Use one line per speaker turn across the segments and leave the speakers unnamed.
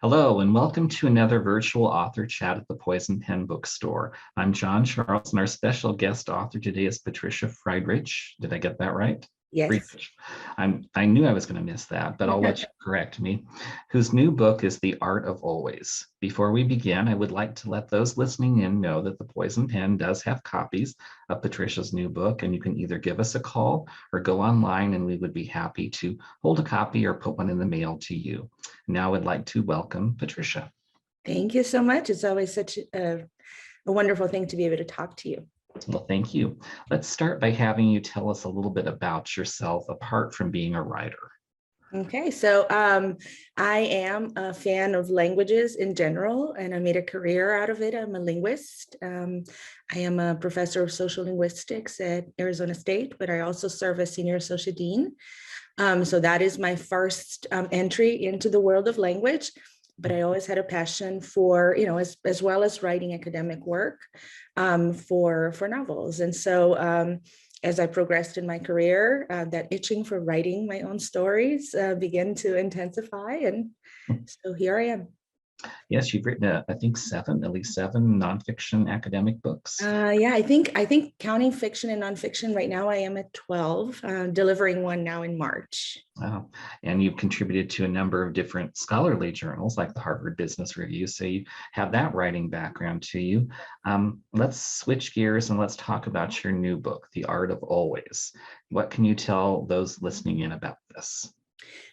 Hello, and welcome to another virtual author chat at the Poison Pen Bookstore. I'm John Charles, and our special guest author today is Patricia Friedrich. Did I get that right?
Yes.
Friedrich. I knew I was going to miss that, but I'll let you correct me. Whose new book is The Art of Always. Before we begin, I would like to let those listening in know that the Poison Pen does have copies of Patricia's new book, and you can either give us a call or go online, and we would be happy to hold a copy or put one in the mail to you. Now I'd like to welcome Patricia.
Thank you so much. It's always such a wonderful thing to be able to talk to you.
Well, thank you. Let's start by having you tell us a little bit about yourself apart from being a writer.
Okay, so I am a fan of languages in general, and I made a career out of it. I'm a linguist. I am a professor of social linguistics at Arizona State, but I also serve as senior associate dean. So that is my first entry into the world of language. But I always had a passion for, as well as writing academic work for novels. And so as I progressed in my career, that itching for writing my own stories began to intensify. And so here I am.
Yes, you've written, I think, at least seven nonfiction academic books.
Yeah, I think counting fiction and nonfiction right now, I am at 12, delivering one now in March.
Wow. And you've contributed to a number of different scholarly journals like the Harvard Business Review. So you have that writing background to you. Let's switch gears and let's talk about your new book, The Art of Always. What can you tell those listening in about this?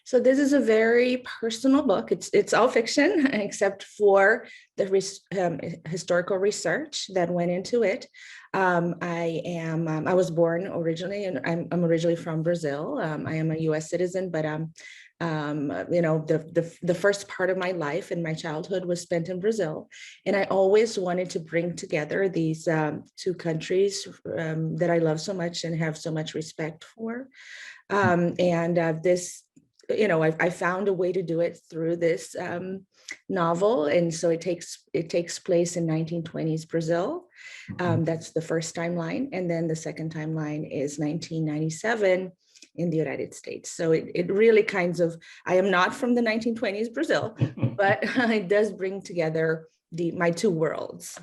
So this is a very personal book. It's all fiction except for the historical research that went into it. I was born originally, and I'm originally from Brazil. I am a U.S. citizen, but the first part of my life and my childhood was spent in Brazil, and I always wanted to bring together these two countries that I love so much and have so much respect for. I found a way to do it through this novel. And so it takes place in 1920s Brazil. That's the first timeline. And then the second timeline is 1997 in the United States. So it really I am not from the 1920s Brazil, but it does bring together my two worlds,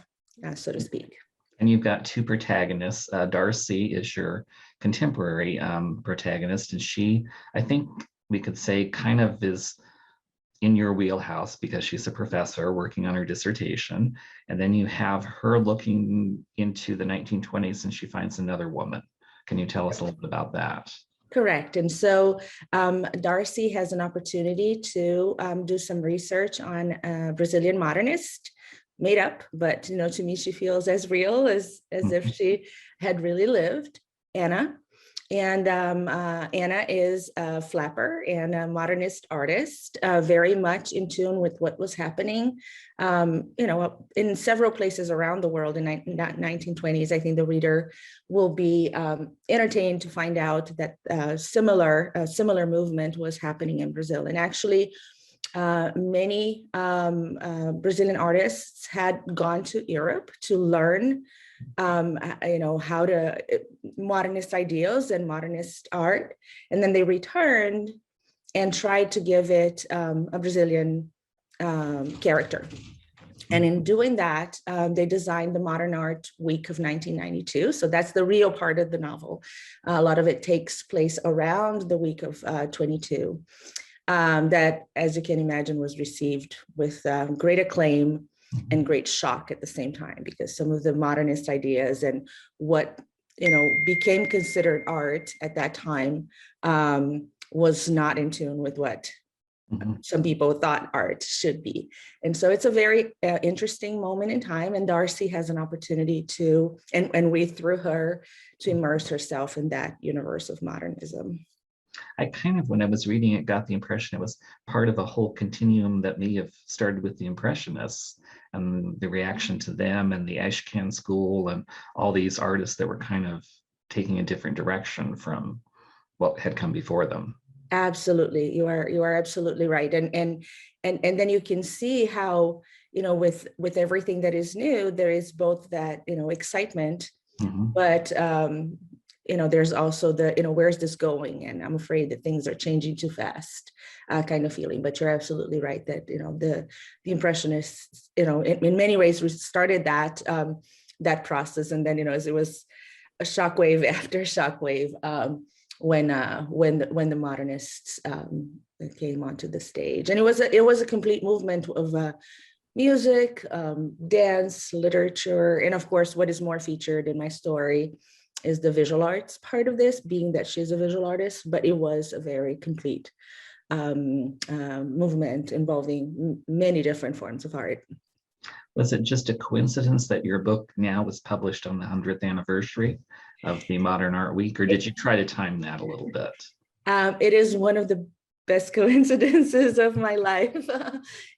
so to speak.
And you've got two protagonists. Darcy is your contemporary protagonist, and she, I think we could say, kind of is in your wheelhouse because she's a professor working on her dissertation. And then you have her looking into the 1920s and she finds another woman. Can you tell us a little bit about that?
Correct. And so Darcy has an opportunity to do some research on a Brazilian modernist, made up, but to me, she feels as real as if she had really lived, Anna. And Anna is a flapper and a modernist artist, very much in tune with what was happening, in several places around the world in the 1920s. I think the reader will be entertained to find out that a similar movement was happening in Brazil. And actually, many Brazilian artists had gone to Europe to learn how to modernist ideals and modernist art. And then they returned and tried to give it a Brazilian character. And in doing that, they designed the Modern Art Week of 1992. So that's the real part of the novel. A lot of it takes place around the week of 22. That, as you can imagine, was received with great acclaim and great shock at the same time, because some of the modernist ideas and what became considered art at that time was not in tune with what some people thought art should be. And so it's a very interesting moment in time, and Darcy has an opportunity to, and we through her, to immerse herself in that universe of modernism.
I kind of, when I was reading it, got the impression it was part of a whole continuum that may have started with the Impressionists and the reaction to them and the Ashcan School and all these artists that were kind of taking a different direction from what had come before them.
Absolutely, you are absolutely right, and then you can see how with everything that is new, there is both that excitement, but there's also the, where's this going? And I'm afraid that things are changing too fast kind of feeling. But you're absolutely right that, the Impressionists, in many ways, we started that process. And then, as it was a shockwave after shockwave when the modernists came onto the stage. And it was a complete movement of music, dance, literature, and of course, what is more featured in my story is the visual arts part of this, being that she's a visual artist, but it was a very complete movement involving many different forms of art.
Was it just a coincidence that your book now was published on the 100th anniversary of the Modern Art Week, or did you try to time that a little bit?
It is one of the best coincidences of my life.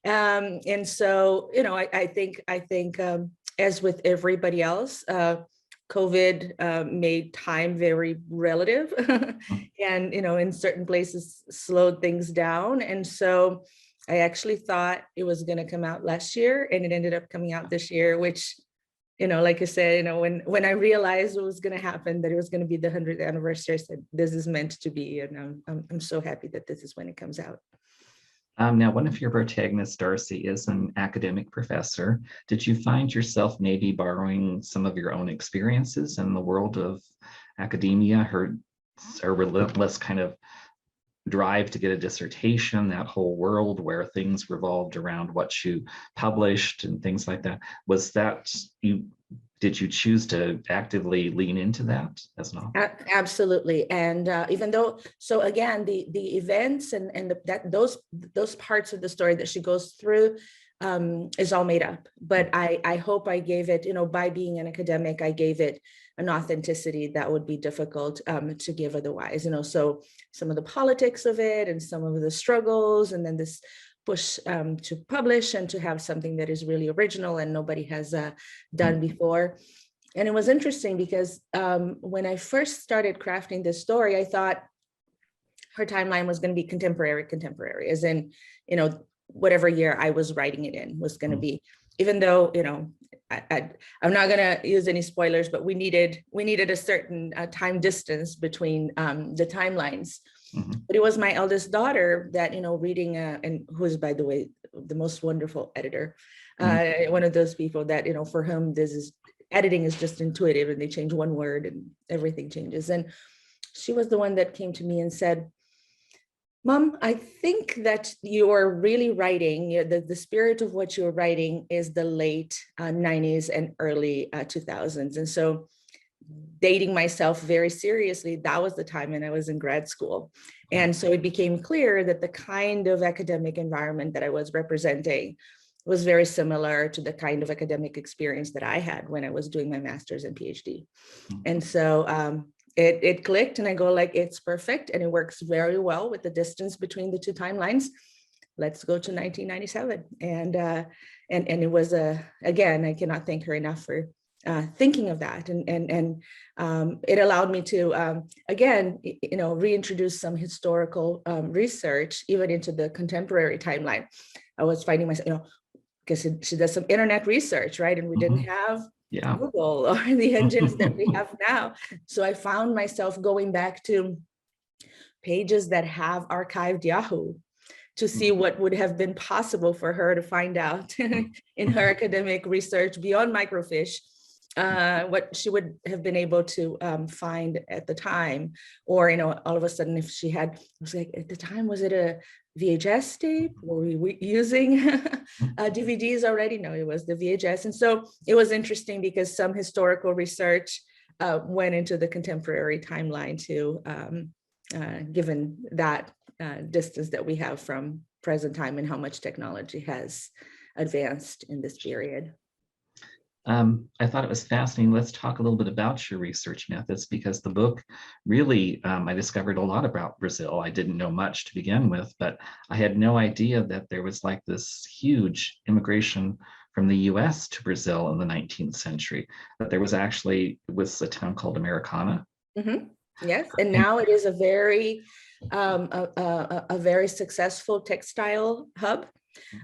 And so, I think as with everybody else, COVID made time very relative and, in certain places slowed things down. And so I actually thought it was going to come out last year, and it ended up coming out this year, which, like I said, when I realized what was going to happen, that it was going to be the 100th anniversary, I said, this is meant to be. And I'm so happy that this is when it comes out.
Now, one of your protagonists, Darcy, is an academic professor. Did you find yourself maybe borrowing some of your own experiences in the world of academia, her relentless kind of drive to get a dissertation, that whole world where things revolved around what you published and things like that? Did you choose to actively lean into that as well?
Absolutely. And even though, so again, the events and those parts of the story that she goes through is all made up. But I hope I gave it, by being an academic, I gave it an authenticity that would be difficult to give otherwise. So some of the politics of it and some of the struggles, and then this push to publish and to have something that is really original and nobody has done before. And it was interesting because when I first started crafting this story, I thought her timeline was going to be contemporary, as in, whatever year I was writing it in was going to be, even though, I'm not going to use any spoilers, but we needed a certain time distance between the timelines. Mm-hmm. But it was my eldest daughter that, reading, and who is, by the way, the most wonderful editor, one of those people that, for whom editing is just intuitive, and they change one word and everything changes. And she was the one that came to me and said, Mom, I think that you are really writing, the spirit of what you're writing is the late 90s and early 2000s. And so dating myself very seriously, that was the time when I was in grad school. And so it became clear that the kind of academic environment that I was representing was very similar to the kind of academic experience that I had when I was doing my master's and PhD. And so it clicked, and I go like, it's perfect. And it works very well with the distance between the two timelines. Let's go to 1997. And it was again, I cannot thank her enough for thinking of that. And it allowed me to, again, reintroduce some historical research even into the contemporary timeline. I was finding myself, because she does some internet research, right? And we didn't have Google or the engines that we have now. So I found myself going back to pages that have archived Yahoo to see what would have been possible for her to find out in her academic research beyond microfiche, what she would have been able to find at the time. Or, all of a sudden, if she had, I was like, at the time, was it a VHS tape? Were we using DVDs already? No, it was the VHS. And so it was interesting because some historical research went into the contemporary timeline too, given that distance that we have from present time and how much technology has advanced in this period.
I thought it was fascinating. Let's talk a little bit about your research methods, because the book really, I discovered a lot about Brazil. I didn't know much to begin with, but I had no idea that there was like this huge immigration from the US to Brazil in the 19th century, that there was actually, it was a town called Americana.
Mm-hmm. Yes, and now it is a very successful textile hub.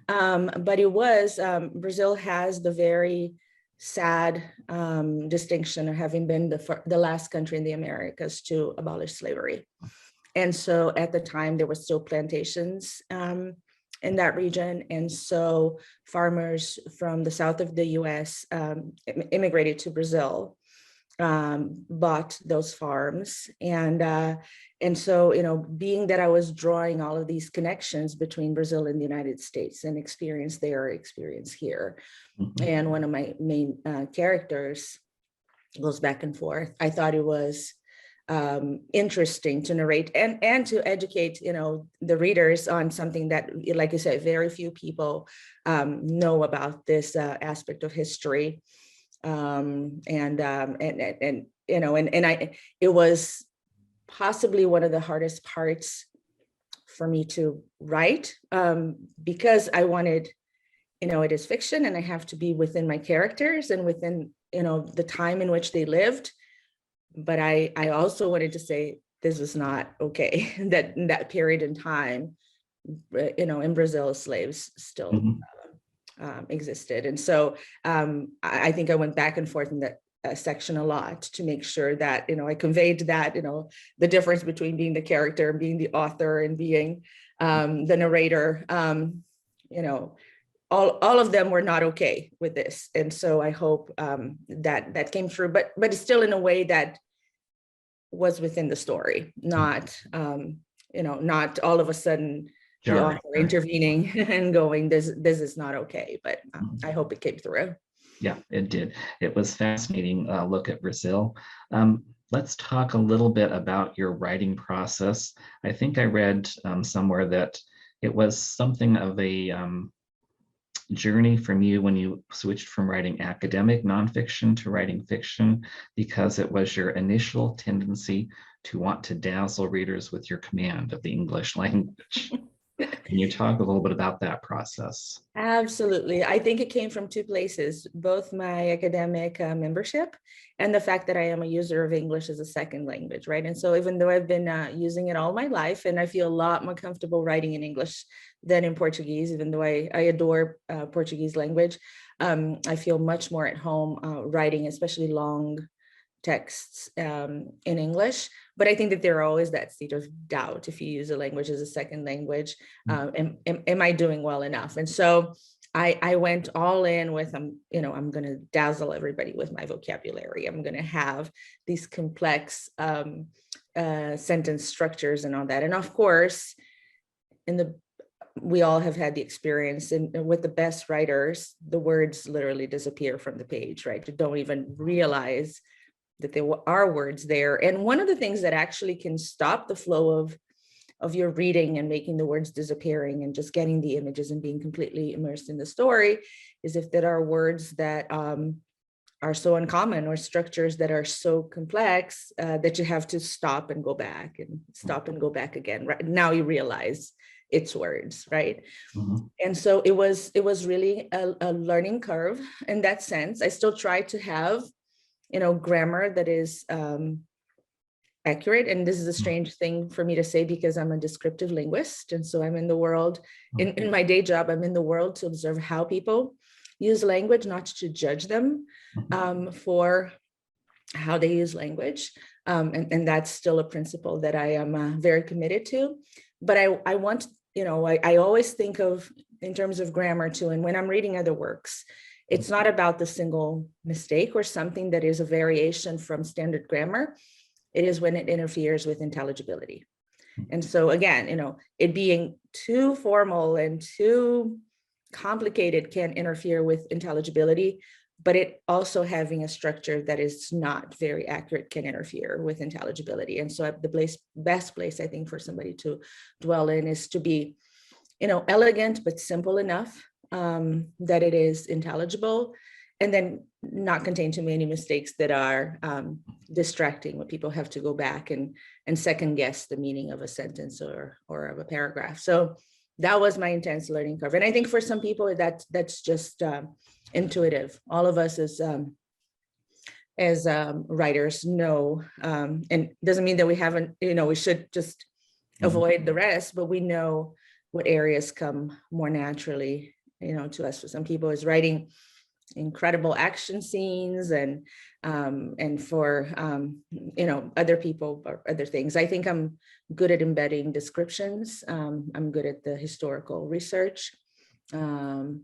But it was, Brazil has the very sad distinction of having been the last country in the Americas to abolish slavery. And so at the time, there were still plantations in that region. And so farmers from the south of the US immigrated to Brazil, bought those farms. And so, being that I was drawing all of these connections between Brazil and the United States and experience there, experience here. And one of my main characters goes back and forth. I thought it was interesting to narrate and to educate, the readers on something that, like you said, very few people know about this aspect of history. It was possibly one of the hardest parts for me to write, because I wanted, it is fiction and I have to be within my characters and within, the time in which they lived. But I also wanted to say this was not okay, that in that period in time, in Brazil, slaves still existed. And so I think I went back and forth in that section a lot to make sure that, I conveyed that, the difference between being the character and being the author and being the narrator, all of them were not okay with this. And so I hope that came through, but it's still in a way that was within the story, not, not all of a sudden the author intervening and going, this is not okay, but I hope it came through.
Yeah, it did. It was fascinating look at Brazil. Let's talk a little bit about your writing process. I think I read somewhere that it was something of a journey from you when you switched from writing academic nonfiction to writing fiction, because it was your initial tendency to want to dazzle readers with your command of the English language. Can you talk a little bit about that process?
Absolutely. I think it came from two places, both my academic membership and the fact that I am a user of English as a second language, right? And so even though I've been using it all my life, and I feel a lot more comfortable writing in English than in Portuguese, even though I adore Portuguese language, I feel much more at home writing, especially long texts in English. But I think that there are always that seed of doubt if you use a language as a second language. Am I doing well enough? And so I went all in with, I'm going to dazzle everybody with my vocabulary. I'm going to have these complex sentence structures and all that. And of course, we all have had the experience, and with the best writers, the words literally disappear from the page, right? You don't even realize that there are words there. And one of the things that actually can stop the flow of your reading and making the words disappearing and just getting the images and being completely immersed in the story is if there are words that are so uncommon or structures that are so complex that you have to stop and go back and stop and go back again. Right now you realize it's words, right? And so it was really a learning curve in that sense. I still try to have grammar that is accurate. And this is a strange thing for me to say because I'm a descriptive linguist. And so I'm in the world, in my day job, I'm in the world to observe how people use language, not to judge them for how they use language. And that's still a principle that I am very committed to. But I want, I always think of in terms of grammar too. And when I'm reading other works, it's not about the single mistake or something that is a variation from standard grammar. It is when it interferes with intelligibility. And so again, it being too formal and too complicated can interfere with intelligibility, but it also having a structure that is not very accurate can interfere with intelligibility. And so the best place, I think, for somebody to dwell in is to be, elegant, but simple enough that it is intelligible, and then not contain too many mistakes that are distracting, where people have to go back and second guess the meaning of a sentence or of a paragraph. So that was my intense learning curve. And I think for some people that's just intuitive. All of us as writers know, and doesn't mean that we haven't, we should just avoid the rest, but we know what areas come more naturally, to us. For some people, is writing incredible action scenes and for other people or other things. I think I'm good at embedding descriptions. I'm good at the historical research, and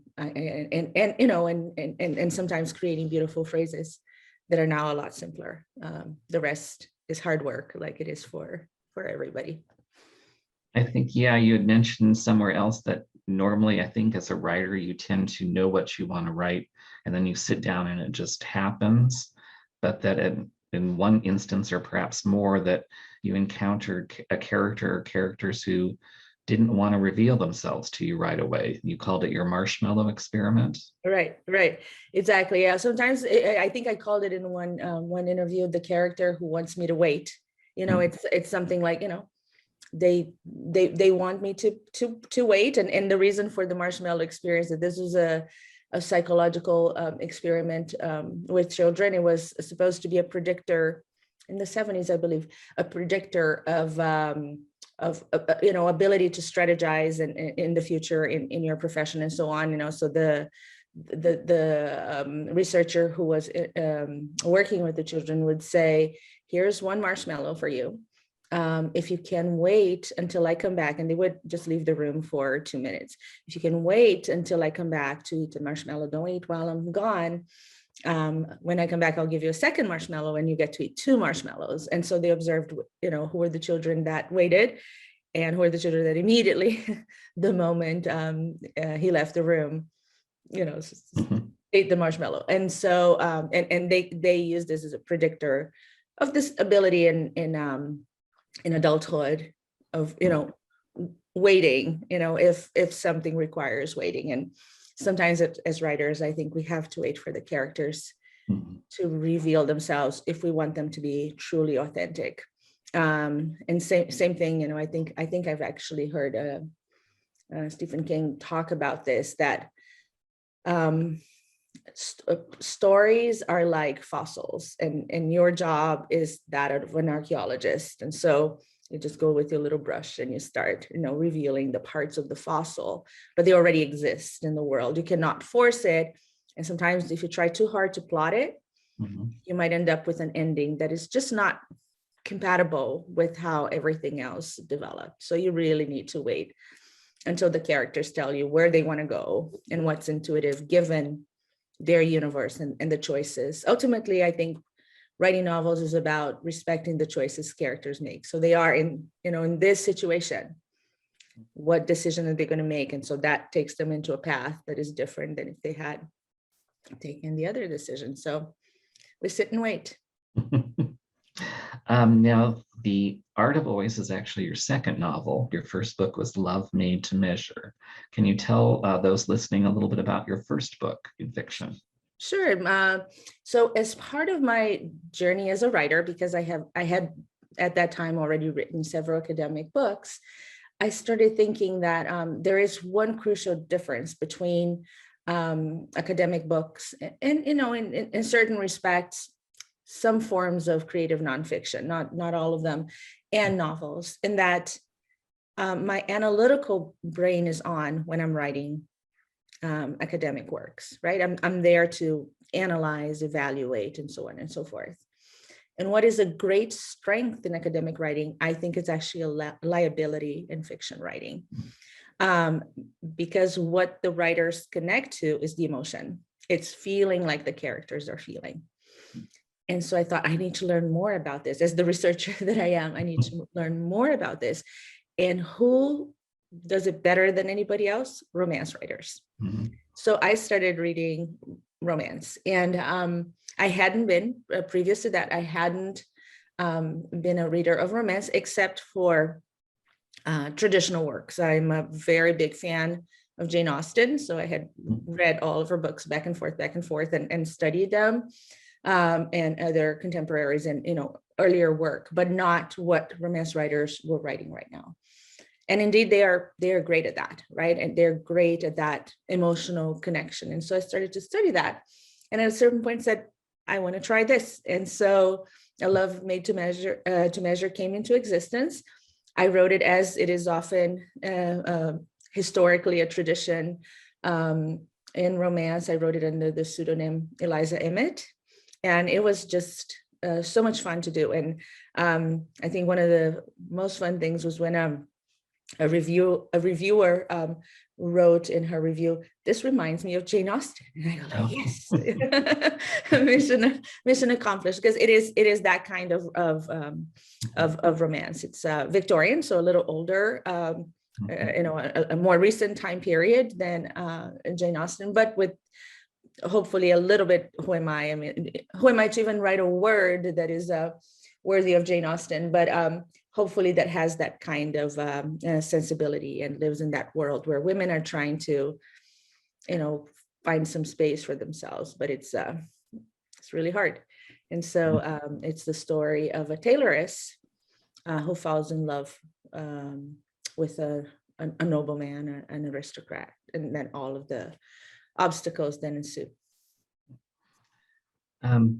sometimes creating beautiful phrases that are now a lot simpler. The rest is hard work, like it is for everybody.
I think, yeah, you had mentioned somewhere else that normally, I think as a writer, you tend to know what you want to write, and then you sit down and it just happens. But that in one instance, or perhaps more, that you encountered a character or characters who didn't want to reveal themselves to you right away. You called it your marshmallow experiment.
Right, exactly. Yeah, sometimes I think I called it in one interview, the character who wants me to wait. It's something like, they want me to wait, and the reason for the marshmallow experience, that this was a psychological experiment with children. It was supposed to be a predictor in the 70s, I believe, a predictor of ability to strategize in the future in your profession and so on. So the researcher who was working with the children would say, here's one marshmallow for you. If you can wait until I come back, and they would just leave the room for 2 minutes. If you can wait until I come back to eat the marshmallow, don't eat while I'm gone. When I come back, I'll give you a second marshmallow and you get to eat 2 marshmallows. And so they observed, who were the children that waited and who are the children that immediately, the moment he left the room, ate the marshmallow. And so, and they use this as a predictor of this ability in adulthood of, waiting, if something requires waiting. And sometimes as writers, I think we have to wait for the characters to reveal themselves if we want them to be truly authentic. And same thing, I think I've actually heard Stephen King talk about this, that stories are like fossils, and your job is that of an archaeologist. And so you just go with your little brush and you start, revealing the parts of the fossil, but they already exist in the world. You cannot force it. And sometimes if you try too hard to plot it, you might end up with an ending that is just not compatible with how everything else developed. So you really need to wait until the characters tell you where they want to go and what's intuitive given their universe and the choices. Ultimately, I think writing novels is about respecting the choices characters make. So they are in this situation, what decision are they going to make? And so that takes them into a path that is different than if they had taken the other decision. So we sit and wait.
Now, The Art of Always is actually your second novel. Your first book was Love Made to Measure. Can you tell those listening a little bit about your first book in fiction?
Sure. So as part of my journey as a writer, because I had at that time already written several academic books, I started thinking that there is one crucial difference between academic books and, in certain respects, some forms of creative nonfiction, not all of them, and novels, in that my analytical brain is on when I'm writing academic works, right? I'm there to analyze, evaluate, and so on and so forth. And what is a great strength in academic writing, I think it's actually a liability in fiction writing, because what the writers connect to is the emotion. It's feeling like the characters are feeling. And so I thought, I need to learn more about this. As the researcher that I am, I need to learn more about this. And who does it better than anybody else? Romance writers. So I started reading romance, and I hadn't been, previous to that, I hadn't been a reader of romance except for traditional works. I'm a very big fan of Jane Austen, so I had read all of her books back and forth and studied them, and other contemporaries and earlier work, but not what romance writers were writing right now. And indeed, they are great at that, right? And they're great at that emotional connection. And so I started to study that, and at a certain point said, I want to try this. And so A Love Made to Measure came into existence. I wrote it as it is often historically a tradition in romance, I wrote it under the pseudonym Eliza Emmett. And it was just so much fun to do. And I think one of the most fun things was when a reviewer wrote in her review, "This reminds me of Jane Austen." And I go like, yes, mission accomplished, because it is that kind of romance. It's Victorian, so a little older, a more recent time period than Jane Austen, but with hopefully a little bit, who am I? I mean, who am I to even write a word that is worthy of Jane Austen? But hopefully that has that kind of sensibility and lives in that world where women are trying to, find some space for themselves, but it's really hard. And so it's the story of a tailoress who falls in love with a nobleman, an aristocrat, and then all of the obstacles then ensue.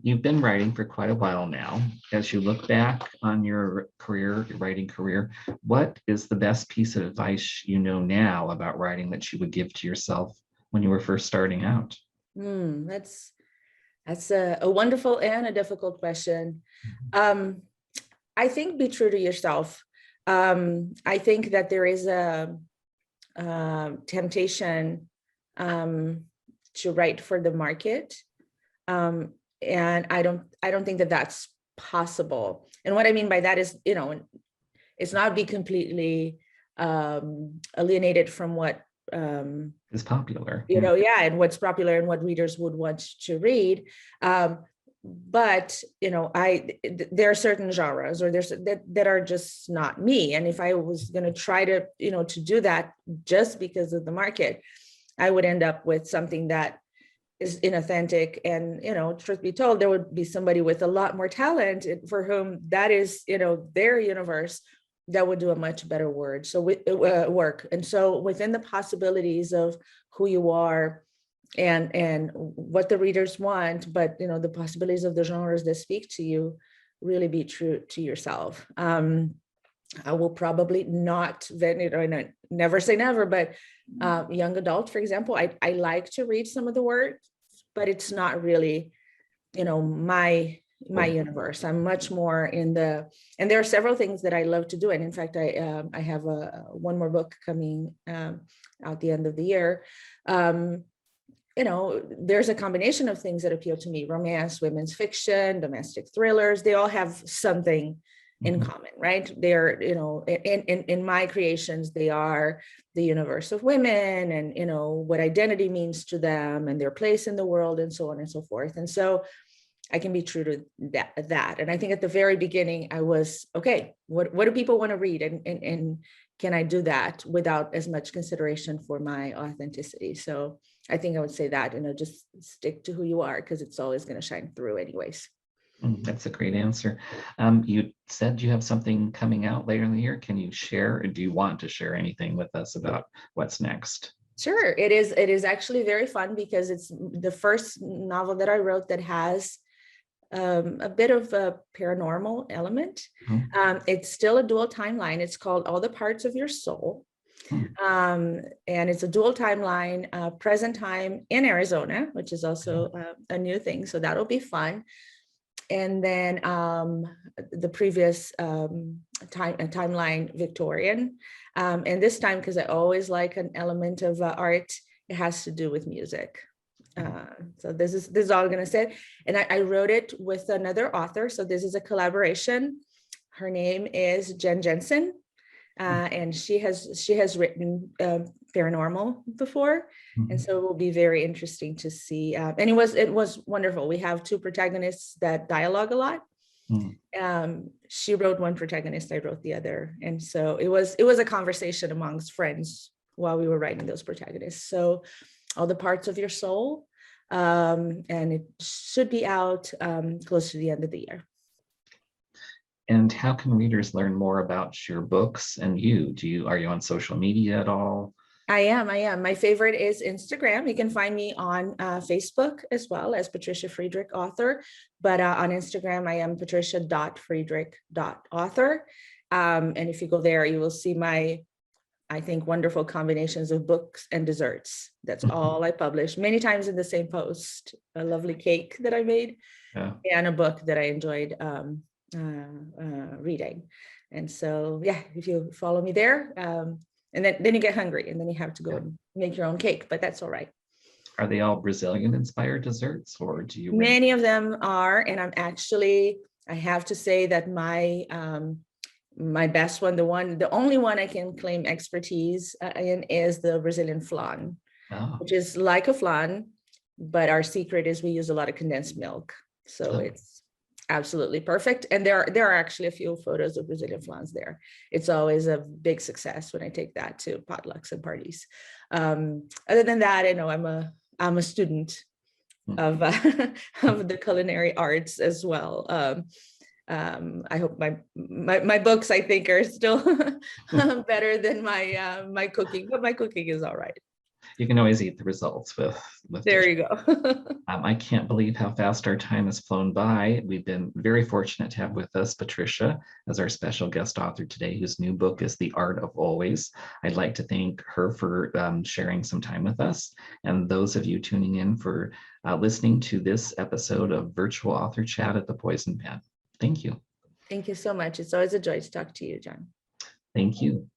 You've been writing for quite a while now. As you look back on your career, your writing career, what is the best piece of advice you know now about writing that you would give to yourself when you were first starting out?
That's a wonderful and a difficult question. I think be true to yourself. I think that there is a temptation to write for the market. And I don't think that that's possible. And what I mean by that is, it's not be completely alienated from what
is popular.
And what's popular and what readers would want to read. But there are certain genres or that are just not me. And if I was going to try to to do that just because of the market, I would end up with something that is inauthentic. And truth be told, there would be somebody with a lot more talent for whom that is their universe that would do a much better work. And so within the possibilities of who you are and what the readers want, but the possibilities of the genres that speak to you, really be true to yourself. I will probably not, never say never, but young adult, for example, I like to read some of the work, but it's not really, my universe. I'm much more in and there are several things that I love to do. And in fact, I have one more book coming out the end of the year. There's a combination of things that appeal to me: romance, women's fiction, domestic thrillers. They all have something in common, right? They're, in my creations, they are the universe of women and, what identity means to them and their place in the world and so on and so forth. And so I can be true to that. And I think at the very beginning, I was, okay, what do people want to read? And can I do that without as much consideration for my authenticity? So I think I would say that, just stick to who you are, because it's always going to shine through anyways.
That's a great answer. You said you have something coming out later in the year. Can you share, or do you want to share anything with us about what's next?
Sure. It is actually very fun because it's the first novel that I wrote that has a bit of a paranormal element. It's still a dual timeline. It's called All the Parts of Your Soul. And it's a dual timeline, present time in Arizona, which is also a new thing. So that'll be fun. And then the previous timeline, Victorian. And this time, because I always like an element of art, it has to do with music. So this is all I'm going to say. And I wrote it with another author. So this is a collaboration. Her name is Jen Jensen. And she has written paranormal before. And so it will be very interesting to see. And it was wonderful. We have two protagonists that dialogue a lot. She wrote one protagonist, I wrote the other. And so it was a conversation amongst friends while we were writing those protagonists. So All the Parts of Your Soul. And it should be out close to the end of the year.
And how can readers learn more about your books and you? Are you on social media at all?
I am. My favorite is Instagram. You can find me on Facebook as well as Patricia Friedrich author, but on Instagram, I am patricia.friedrich.author. And if you go there, you will see I think, wonderful combinations of books and desserts. That's all I publish, many times in the same post. A lovely cake that I made,
Yeah.
and a book that I enjoyed reading. And so, yeah, if you follow me there, and then you get hungry, and then you have to go and make your own cake, but that's all right.
Are they all Brazilian inspired desserts, or do you?
Many of them are, and I have to say that my best one, the only one I can claim expertise in, is the Brazilian flan, which is like a flan, but our secret is we use a lot of condensed milk. So it's absolutely perfect. And there are actually a few photos of Brazilian flans there. It's always a big success when I take that to potlucks and parties. Other than that, I know I'm a student of of the culinary arts as well. I hope my books, I think, are still better than my cooking, but my cooking is all right.
You can always eat the results with
there you go.
I can't believe how fast our time has flown by. We've been very fortunate to have with us Patricia as our special guest author today, whose new book is The Art of Always. I'd like to thank her for sharing some time with us, and those of you tuning in for listening to this episode of Virtual Author Chat at the Poison Pen. Thank you.
Thank you so much. It's always a joy to talk to you, John.
Thank you.